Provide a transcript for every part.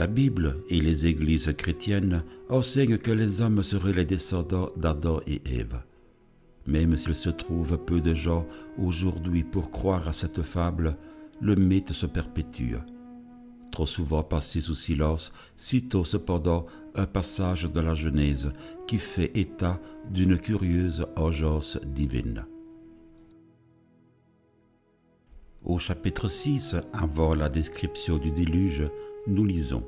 La Bible et les églises chrétiennes enseignent que les hommes seraient les descendants d'Adam et Ève. Même s'il se trouve peu de gens aujourd'hui pour croire à cette fable, le mythe se perpétue. Trop souvent passé sous silence, citons cependant un passage de la Genèse qui fait état d'une curieuse engeance divine. Au chapitre 6, avant la description du déluge, nous lisons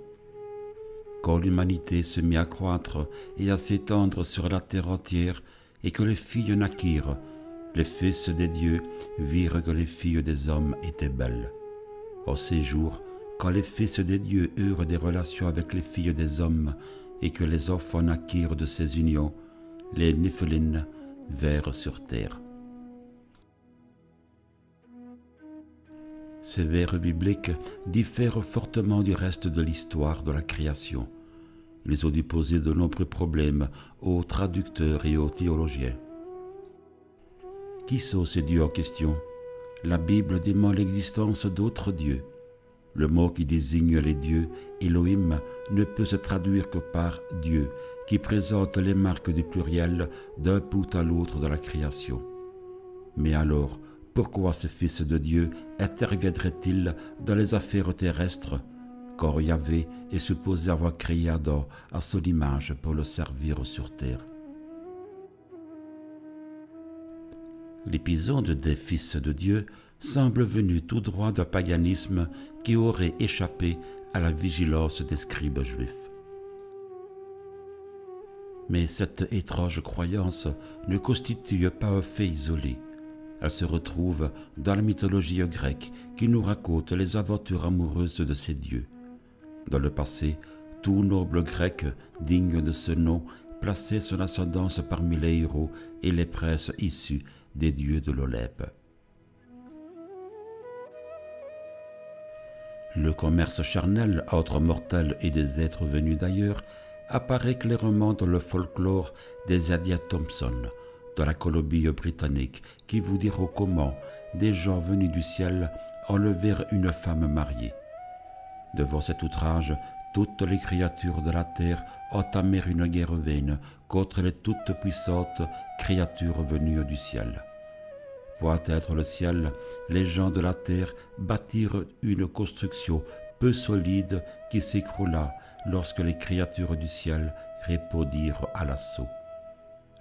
« Quand l'humanité se mit à croître et à s'étendre sur la terre entière, et que les filles naquirent, les fils des dieux virent que les filles des hommes étaient belles. En ces jours, quand les fils des dieux eurent des relations avec les filles des hommes, et que les enfants naquirent de ces unions, les Néphilim vinrent sur terre. » Ces vers bibliques diffèrent fortement du reste de l'histoire de la création. Ils ont dû poser de nombreux problèmes aux traducteurs et aux théologiens. Qui sont ces dieux en question? La Bible dément l'existence d'autres dieux. Le mot qui désigne les dieux, Elohim, ne peut se traduire que par Dieu, qui présente les marques du pluriel d'un bout à l'autre de la création. Mais alors, pourquoi ces fils de Dieu interviendraient-ils dans les affaires terrestres, quand Yahvé est supposé avoir créé Adam à son image pour le servir sur terre? L'épisode des fils de Dieu semble venu tout droit d'un paganisme qui aurait échappé à la vigilance des scribes juifs. Mais cette étrange croyance ne constitue pas un fait isolé. Elle se retrouve dans la mythologie grecque qui nous raconte les aventures amoureuses de ces dieux. Dans le passé, tout noble grec digne de ce nom plaçait son ascendance parmi les héros et les princes issus des dieux de l'Olympe. Le commerce charnel entre mortels et des êtres venus d'ailleurs apparaît clairement dans le folklore des Indiens Thompson, de la Colombie-Britannique, qui vous diront comment des gens venus du ciel enlevèrent une femme mariée. Devant cet outrage, toutes les créatures de la terre entamèrent une guerre vaine contre les toutes puissantes créatures venues du ciel. Pour atteindre le ciel, les gens de la terre bâtirent une construction peu solide qui s'écroula lorsque les créatures du ciel répondirent à l'assaut.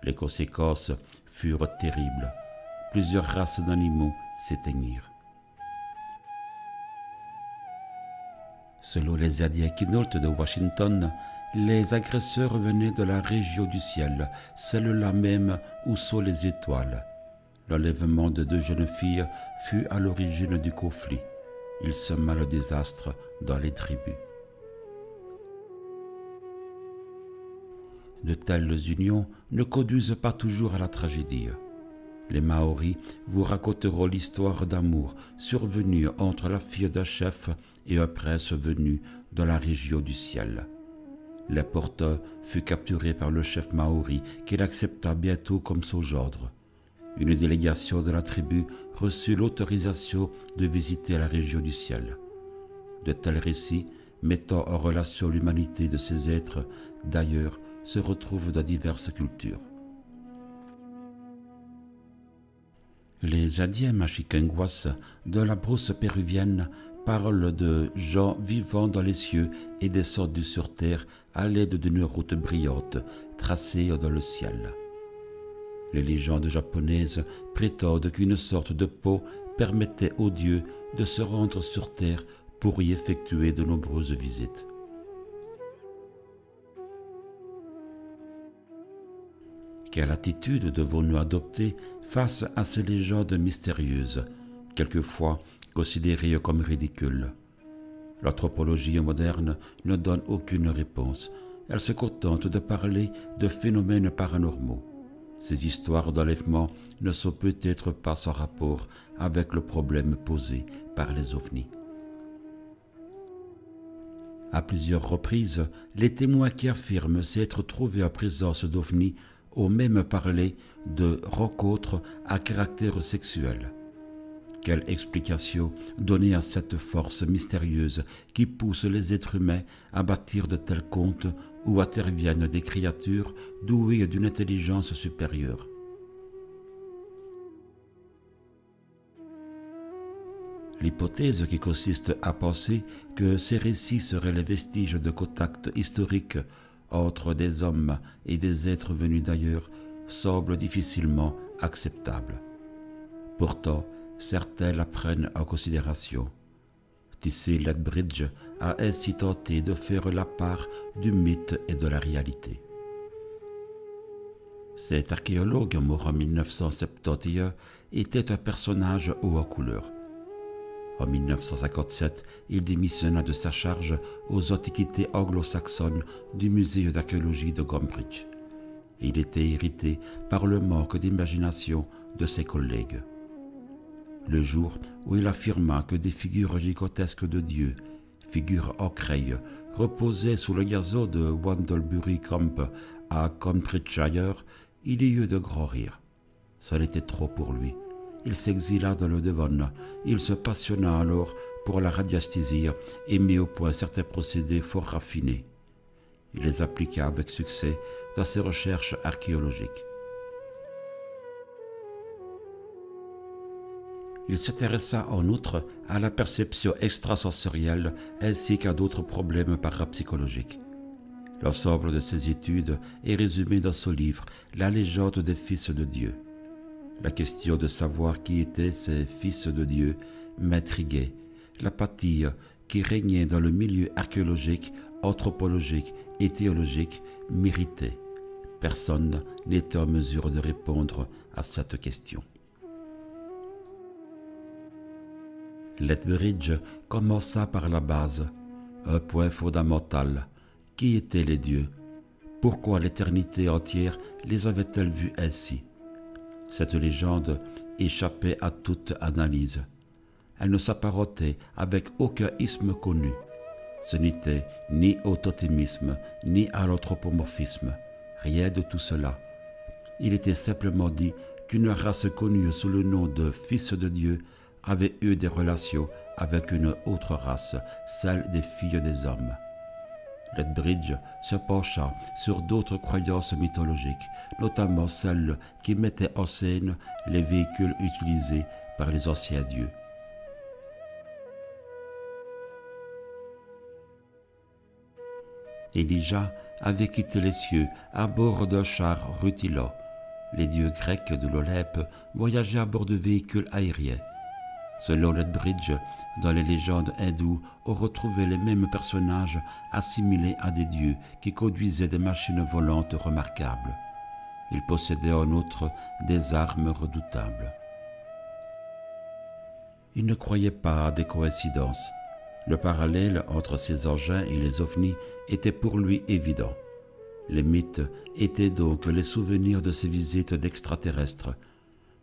Les conséquences furent terribles. Plusieurs races d'animaux s'éteignirent. Selon les Indiens Quinault de Washington, les agresseurs venaient de la région du ciel, celle-là même où sont les étoiles. L'enlèvement de 2 jeunes filles fut à l'origine du conflit. Il sema le désastre dans les tribus. De telles unions ne conduisent pas toujours à la tragédie. Les Maoris vous raconteront l'histoire d'amour survenue entre la fille d'un chef et un prince venu de la région du ciel. L'importun fut capturé par le chef Maori qu'il accepta bientôt comme son gendre. Une délégation de la tribu reçut l'autorisation de visiter la région du ciel. De tels récits, mettant en relation l'humanité de ces êtres, d'ailleurs, se retrouvent dans diverses cultures. Les Indiens Machiquenguas de la brousse péruvienne parlent de gens vivant dans les cieux et descendus sur terre à l'aide d'une route brillante tracée dans le ciel. Les légendes japonaises prétendent qu'une sorte de pont permettait aux dieux de se rendre sur terre pour y effectuer de nombreuses visites. Quelle attitude devons-nous adopter face à ces légendes mystérieuses, quelquefois considérées comme ridicules? L'anthropologie moderne ne donne aucune réponse. Elle se contente de parler de phénomènes paranormaux. Ces histoires d'enlèvement ne sont peut-être pas sans rapport avec le problème posé par les ovnis. À plusieurs reprises, les témoins qui affirment s'être trouvés en présence d'ovnis ont même parlé de rencontres à caractère sexuel. Quelle explication donner à cette force mystérieuse qui pousse les êtres humains à bâtir de tels contes où interviennent des créatures douées d'une intelligence supérieure? L'hypothèse qui consiste à penser que ces récits seraient les vestiges de contacts historiques entre des hommes et des êtres venus d'ailleurs semble difficilement acceptable. Pourtant, certains la prennent en considération. T.C. Lethbridge a ainsi tenté de faire la part du mythe et de la réalité. Cet archéologue, mort en 1971, était un personnage haut en couleur. En 1957, il démissionna de sa charge aux antiquités anglo-saxonnes du musée d'archéologie de Gombrich. Il était irrité par le manque d'imagination de ses collègues. Le jour où il affirma que des figures gigantesques de Dieu, figures en craie, reposaient sous le gazon de Wandlebury Camp à Cambridgeshire, il y eut de grands rires. Ce n'était trop pour lui. Il s'exila dans le Devon. Il se passionna alors pour la radiesthésie et mit au point certains procédés fort raffinés. Il les appliqua avec succès dans ses recherches archéologiques. Il s'intéressa en outre à la perception extrasensorielle ainsi qu'à d'autres problèmes parapsychologiques. L'ensemble de ses études est résumé dans ce livre, La légende des fils de Dieu. La question de savoir qui étaient ces fils de Dieu m'intriguait. L'apathie qui régnait dans le milieu archéologique, anthropologique et théologique m'irritait. Personne n'était en mesure de répondre à cette question. Lethbridge commença par la base, un point fondamental. Qui étaient les dieux? Pourquoi l'éternité entière les avait-elle vus ainsi? Cette légende échappait à toute analyse. Elle ne s'apparentait avec aucun isme connu. Ce n'était ni au totémisme, ni à l'anthropomorphisme. Rien de tout cela. Il était simplement dit qu'une race connue sous le nom de Fils de Dieu avait eu des relations avec une autre race, celle des filles des hommes. Lethbridge se pencha sur d'autres croyances mythologiques, notamment celles qui mettaient en scène les véhicules utilisés par les anciens dieux. Elijah avait quitté les cieux à bord d'un char rutilant. Les dieux grecs de l'Olympe voyageaient à bord de véhicules aériens. Selon Lethbridge, dans les légendes hindoues, on retrouvait les mêmes personnages assimilés à des dieux qui conduisaient des machines volantes remarquables. Ils possédaient en outre des armes redoutables. Il ne croyait pas à des coïncidences. Le parallèle entre ces engins et les ovnis était pour lui évident. Les mythes étaient donc les souvenirs de ces visites d'extraterrestres.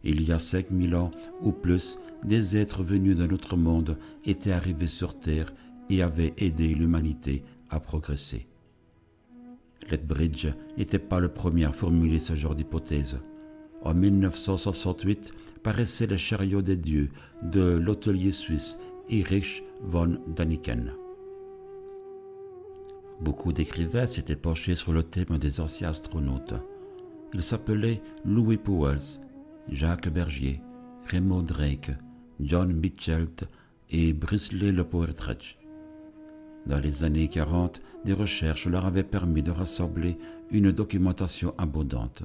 Il y a 5000 ans ou plus, des êtres venus d'un autre monde étaient arrivés sur Terre et avaient aidé l'humanité à progresser. Lethbridge n'était pas le premier à formuler ce genre d'hypothèse. En 1968 paraissait Les chariots des dieux de l'hôtelier suisse Erich von Däniken. Beaucoup d'écrivains s'étaient penchés sur le thème des anciens astronautes. Ils s'appelaient Louis Pauwels, Jacques Bergier, Raymond Drake, John Mitchell et Brisley Le Poetretsch. Dans les années 40, des recherches leur avaient permis de rassembler une documentation abondante.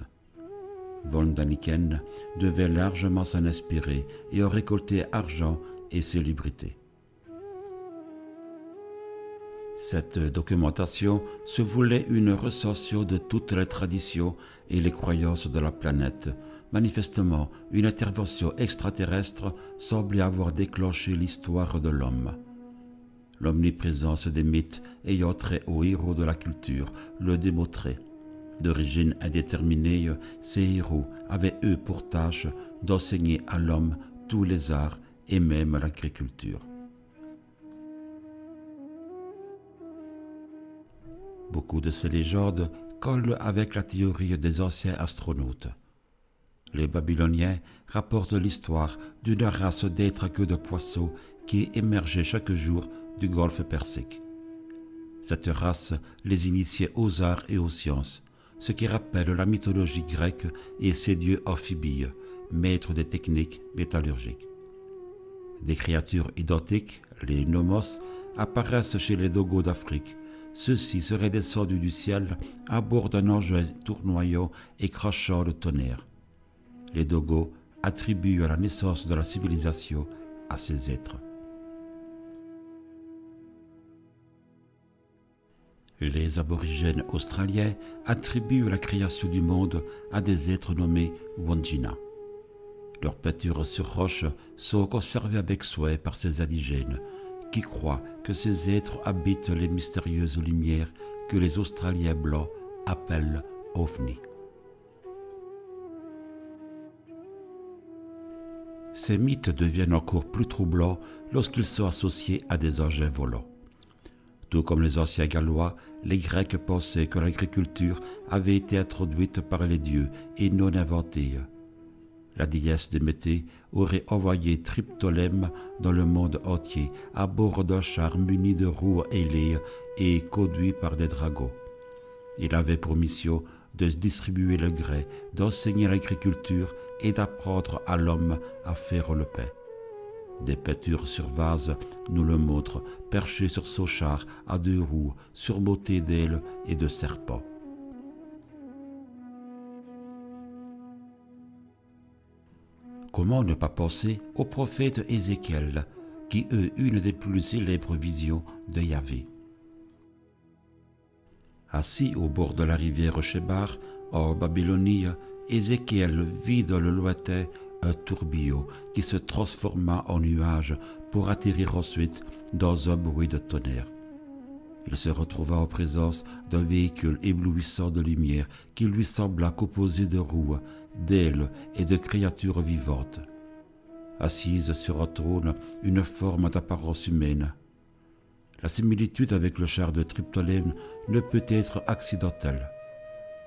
Von Däniken devait largement s'en inspirer et en récolter argent et célébrité. Cette documentation se voulait une recension de toutes les traditions et les croyances de la planète. Manifestement, une intervention extraterrestre semblait avoir déclenché l'histoire de l'homme. L'omniprésence des mythes ayant trait aux héros de la culture le démontrait. D'origine indéterminée, ces héros avaient eux pour tâche d'enseigner à l'homme tous les arts et même l'agriculture. Beaucoup de ces légendes collent avec la théorie des anciens astronautes. Les Babyloniens rapportent l'histoire d'une race d'êtres à queue de poisson qui émergeait chaque jour du golfe Persique. Cette race les initiait aux arts et aux sciences, ce qui rappelle la mythologie grecque et ses dieux amphibies, maîtres des techniques métallurgiques. Des créatures identiques, les nomos, apparaissent chez les Dogos d'Afrique. Ceux-ci seraient descendus du ciel à bord d'un engin tournoyant et crachant le tonnerre. Les Dogos attribuent la naissance de la civilisation à ces êtres. Les aborigènes australiens attribuent la création du monde à des êtres nommés Wandjina. Leurs peintures sur roche sont conservées avec soin par ces indigènes, qui croient que ces êtres habitent les mystérieuses lumières que les Australiens blancs appellent ovnis. Ces mythes deviennent encore plus troublants lorsqu'ils sont associés à des engins volants. Tout comme les anciens Gallois, les Grecs pensaient que l'agriculture avait été introduite par les dieux et non inventée. La déesse Déméter aurait envoyé Triptolème dans le monde entier à bord d'un char muni de roues ailées et conduit par des dragons. Il avait pour mission de distribuer le grès, d'enseigner l'agriculture et d'apprendre à l'homme à faire le pain. Des peintures sur vase nous le montrent, perché sur son char à 2 roues, surmonté d'ailes et de serpents. Comment ne pas penser au prophète Ézéchiel, qui eut une des plus célèbres visions de Yahvé. Assis au bord de la rivière Chebar, en Babylonie, Ézéchiel vit dans le lointain un tourbillon qui se transforma en nuage pour atterrir ensuite dans un bruit de tonnerre. Il se retrouva en présence d'un véhicule éblouissant de lumière qui lui sembla composé de roues, d'ailes et de créatures vivantes. Assise sur un trône, une forme d'apparence humaine. La similitude avec le char de Triptolème ne peut être accidentelle.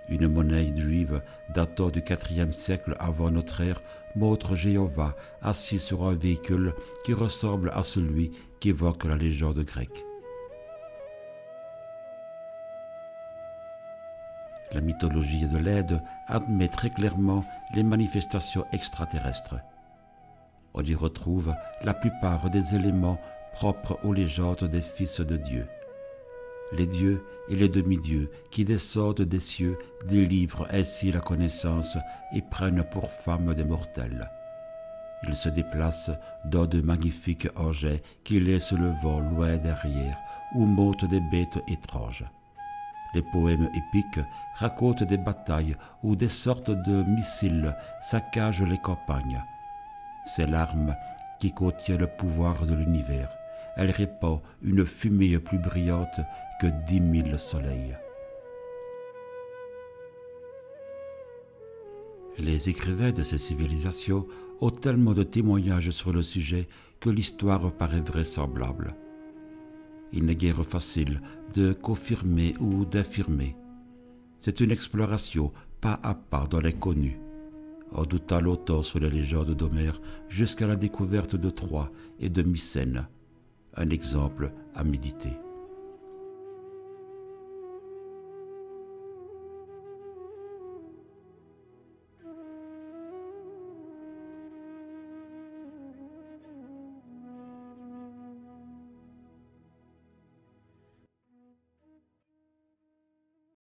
Une monnaie juive datant du IVe siècle avant notre ère montre Jéhovah assis sur un véhicule qui ressemble à celui qu'évoque la légende grecque. La mythologie de l'Inde admet très clairement les manifestations extraterrestres. On y retrouve la plupart des éléments propres aux légendes des fils de Dieu. Les dieux et les demi-dieux qui descendent des cieux délivrent ainsi la connaissance et prennent pour femmes des mortels. Ils se déplacent dans de magnifiques engins qui laissent le vent loin derrière, où montent des bêtes étranges. Les poèmes épiques racontent des batailles où des sortes de missiles saccagent les campagnes. C'est l'arme qui contient le pouvoir de l'univers. Elle répand une fumée plus brillante que 10 000 soleils. Les écrivains de ces civilisations ont tellement de témoignages sur le sujet que l'histoire paraît vraisemblable. Il n'est guère facile de confirmer ou d'infirmer. C'est une exploration pas à pas dans l'inconnu, en doutant longtemps sur les légendes d'Homère jusqu'à la découverte de Troie et de Mycène. Un exemple à méditer.